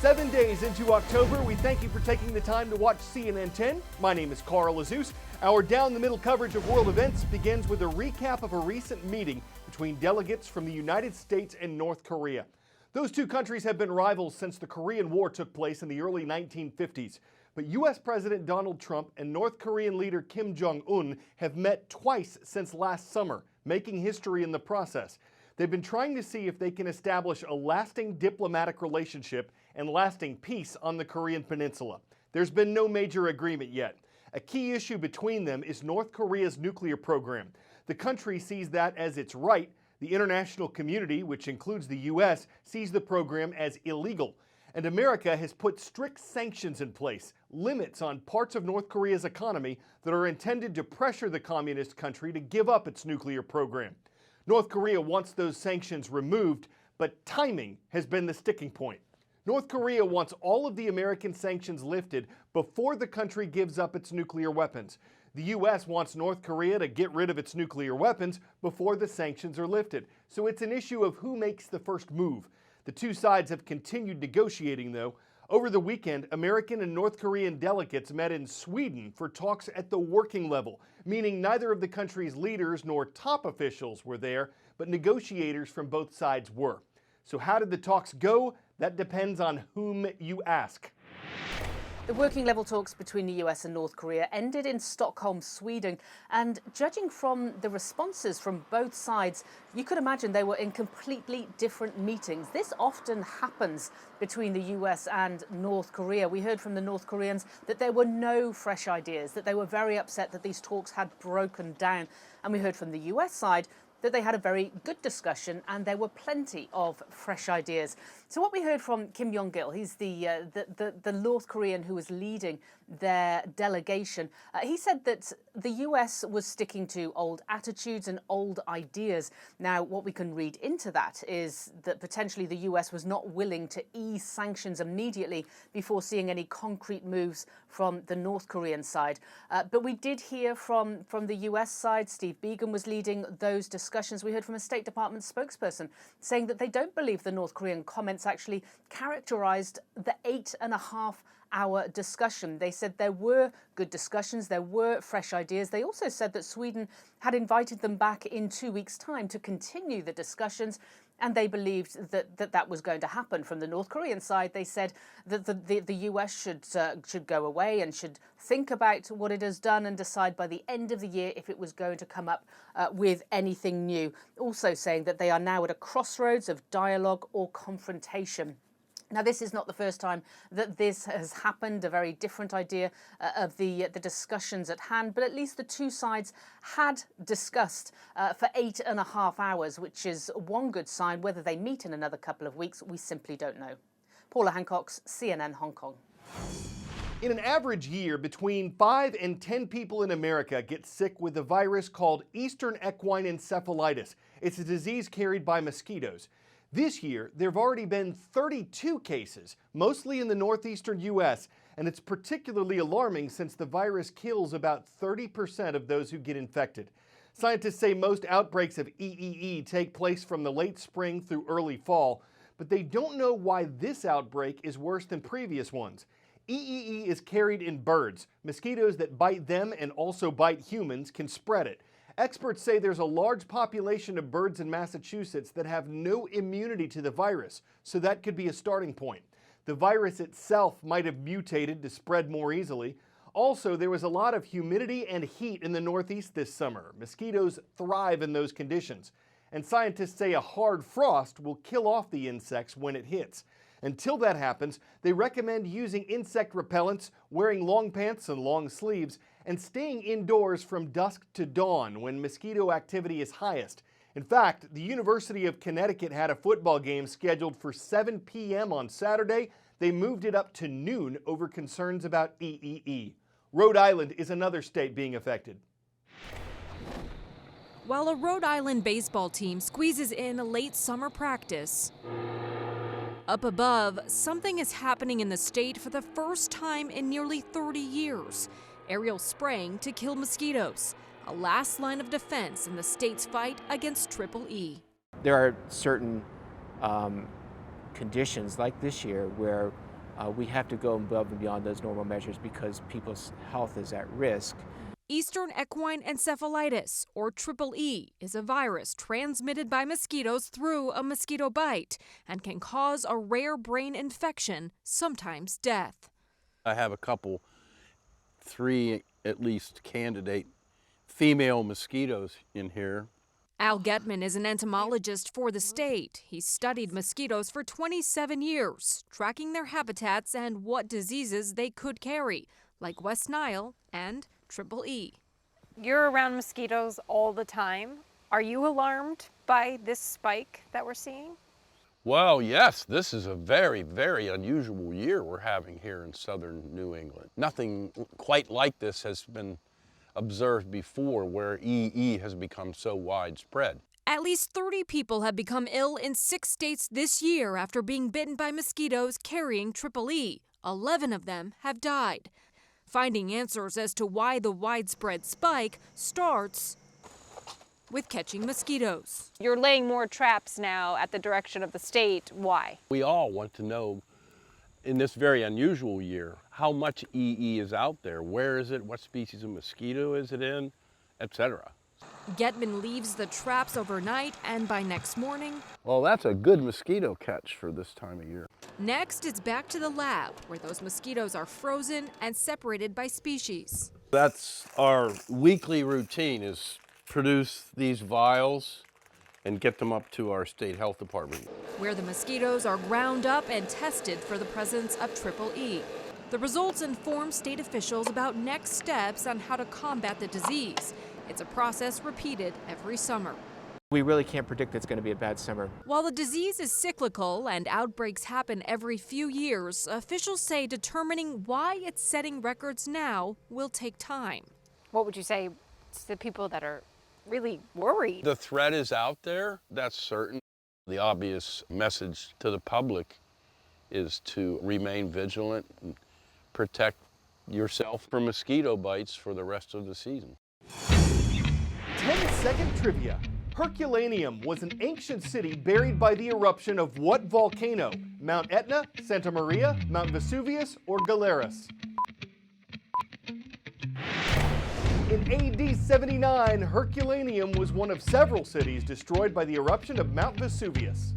7 days into October, we thank you for taking the time to watch CNN 10. My name is Carl Azus. Our down-the-middle coverage of world events begins with a recap of a recent meeting between delegates from the United States and North Korea. Those two countries have been rivals since the Korean War took place in the early 1950s. But U.S. President Donald Trump and North Korean leader Kim Jong-un have met twice since last summer, making history in the process. They've been trying to see if they can establish a lasting diplomatic relationship and lasting peace on the Korean Peninsula. There's been no major agreement yet. A key issue between them is North Korea's nuclear program. The country sees that as its right. The international community, which includes the U.S., sees the program as illegal. And America has put strict sanctions in place, limits on parts of North Korea's economy that are intended to pressure the communist country to give up its nuclear program. North Korea wants those sanctions removed, but timing has been the sticking point. North Korea wants all of the American sanctions lifted before the country gives up its nuclear weapons. The U.S. wants North Korea to get rid of its nuclear weapons before the sanctions are lifted. So it's an issue of who makes the first move. The two sides have continued negotiating, though. Over the weekend, American and North Korean delegates met in Sweden for talks at the working level, meaning neither of the country's leaders nor top officials were there, but negotiators from both sides were. So how did the talks go? That depends on whom you ask. The working level talks between the US and North Korea ended in Stockholm, Sweden, and judging from the responses from both sides, you could imagine they were in completely different meetings. This often happens between the US and North Korea. We heard from the North Koreans that there were no fresh ideas, that they were very upset that these talks had broken down. And we heard from the US side that they had a very good discussion and there were plenty of fresh ideas. So what we heard from Kim Yong-gil, he's the North Korean who was leading their delegation. He said that the US was sticking to old attitudes and old ideas. Now, what we can read into that is that potentially the US was not willing to ease sanctions immediately before seeing any concrete moves from the North Korean side. But we did hear from the US side. Steve Biegun was leading those discussions. We heard from a State Department spokesperson saying that they don't believe the North Korean comments actually characterized the 8.5-hour discussion. They said there were good discussions, there were fresh ideas. They also said that Sweden had invited them back in 2 weeks' time to continue the discussions, and they believed that was going to happen. From the North Korean side, they said that the US should go away and should think about what it has done and decide by the end of the year if it was going to come up with anything new. Also saying that they are now at a crossroads of dialogue or confrontation. Now, this is not the first time that this has happened, a very different idea of the discussions at hand, but at least the two sides had discussed for 8.5 hours, which is one good sign. Whether they meet in another couple of weeks, we simply don't know. Paula Hancock's CNN Hong Kong. In an average year, between 5 and 10 people in America get sick with a virus called Eastern equine encephalitis. It's a disease carried by mosquitoes. This year, there have already been 32 cases, mostly in the northeastern U.S., and it's particularly alarming since the virus kills about 30% of those who get infected. Scientists say most outbreaks of EEE take place from the late spring through early fall, but they don't know why this outbreak is worse than previous ones. EEE is carried in birds. Mosquitoes that bite them and also bite humans can spread it. Experts say there's a large population of birds in Massachusetts that have no immunity to the virus, so that could be a starting point. The virus itself might have mutated to spread more easily. Also, there was a lot of humidity and heat in the Northeast this summer. Mosquitoes thrive in those conditions. And scientists say a hard frost will kill off the insects when it hits. Until that happens, they recommend using insect repellents, wearing long pants and long sleeves, and staying indoors from dusk to dawn when mosquito activity is highest. In fact, the University of Connecticut had a football game scheduled for 7 p.m. on Saturday. They moved it up to noon over concerns about EEE. Rhode Island is another state being affected. While a Rhode Island baseball team squeezes in a late summer practice, up above, something is happening in the state for the first time in nearly 30 years. Aerial spraying to kill mosquitoes, a last line of defense in the state's fight against Triple E. There are certain conditions like this year where We have to go above and beyond those normal measures because people's health is at risk. Eastern equine encephalitis, or triple E, is a virus transmitted by mosquitoes through a mosquito bite and can cause a rare brain infection, sometimes death. I have a couple, 3 at least candidate female mosquitoes in here. Al Getman is an entomologist for the state. He's studied mosquitoes for 27 years, tracking their habitats and what diseases they could carry, like West Nile and Triple E. You're around mosquitoes all the time. Are you alarmed by this spike that we're seeing? Well, yes, this is a very, very unusual year we're having here in southern New England. Nothing quite like this has been observed before, where EE has become so widespread. At least 30 people have become ill in 6 states this year after being bitten by mosquitoes carrying Triple E. 11 of them have died. Finding answers as to why the widespread spike starts with catching mosquitoes. You're laying more traps now at the direction of the state. Why? We all want to know, in this very unusual year, how much EE is out there. Where is it? What species of mosquito is it in? Etc. Getman leaves the traps overnight, and by next morning, Well, that's a good mosquito catch for this time of year. next it's back to the lab, where those mosquitoes are frozen and separated by species. That's our weekly routine, is produce these vials and get them up to our state health department. Where the mosquitoes are ground up and tested for the presence of Triple E. The results inform state officials about next steps on how to combat the disease. It's a process repeated every summer. We really can't predict it's going to be a bad summer. While the disease is cyclical and outbreaks happen every few years, officials say determining why it's setting records now will take time. What would you say to the people that are really worried? The threat is out there, that's certain. The obvious message to the public is to remain vigilant and protect yourself from mosquito bites for the rest of the season. 10-second trivia. Herculaneum was an ancient city buried by the eruption of what volcano? Mount Etna, Santa Maria, Mount Vesuvius, or Galeras? In AD 79, Herculaneum was one of several cities destroyed by the eruption of Mount Vesuvius.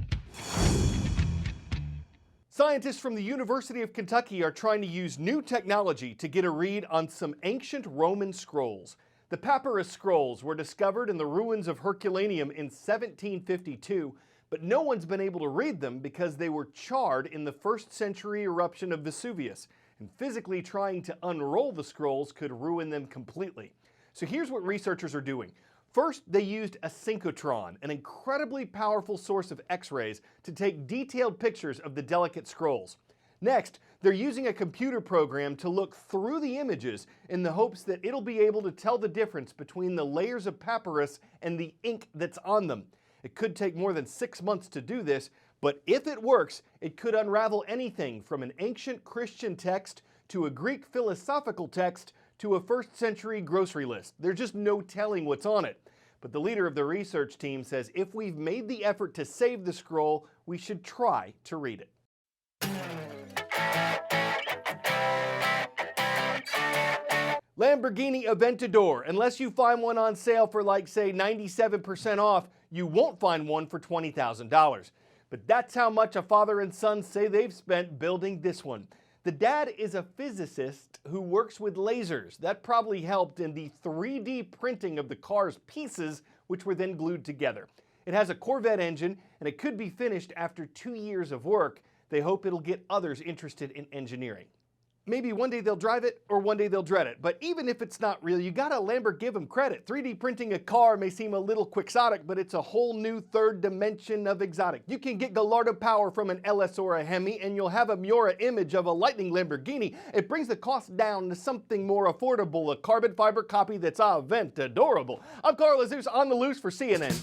Scientists from the University of Kentucky are trying to use new technology to get a read on some ancient Roman scrolls. The papyrus scrolls were discovered in the ruins of Herculaneum in 1752, but no one's been able to read them because they were charred in the 1st century eruption of Vesuvius, and physically trying to unroll the scrolls could ruin them completely. So here's what researchers are doing. First, they used a synchrotron, an incredibly powerful source of X-rays, to take detailed pictures of the delicate scrolls. Next, they're using a computer program to look through the images in the hopes that it'll be able to tell the difference between the layers of papyrus and the ink that's on them. It could take more than 6 months to do this, but if it works, it could unravel anything from an ancient Christian text to a Greek philosophical text to a 1st century grocery list. There's just no telling what's on it. But the leader of the research team says if we've made the effort to save the scroll, we should try to read it. Lamborghini Aventador. Unless you find one on sale for like, say, 97% off, you won't find one for $20,000. But that's how much a father and son say they've spent building this one. The dad is a physicist who works with lasers. That probably helped in the 3D printing of the car's pieces, which were then glued together. It has a Corvette engine, and it could be finished after 2 years of work. They hope it'll get others interested in engineering. Maybe one day they'll drive it, or one day they'll dread it. But even if it's not real, you gotta Lambert give them credit. 3D printing a car may seem a little quixotic, but it's a whole new 3rd dimension of exotic. You can get Gallardo power from an LS or a Hemi, and you'll have a Miura image of a Lightning Lamborghini. It brings the cost down to something more affordable, a carbon fiber copy that's Aventadorable. I'm Carl Azus on the loose for CNN.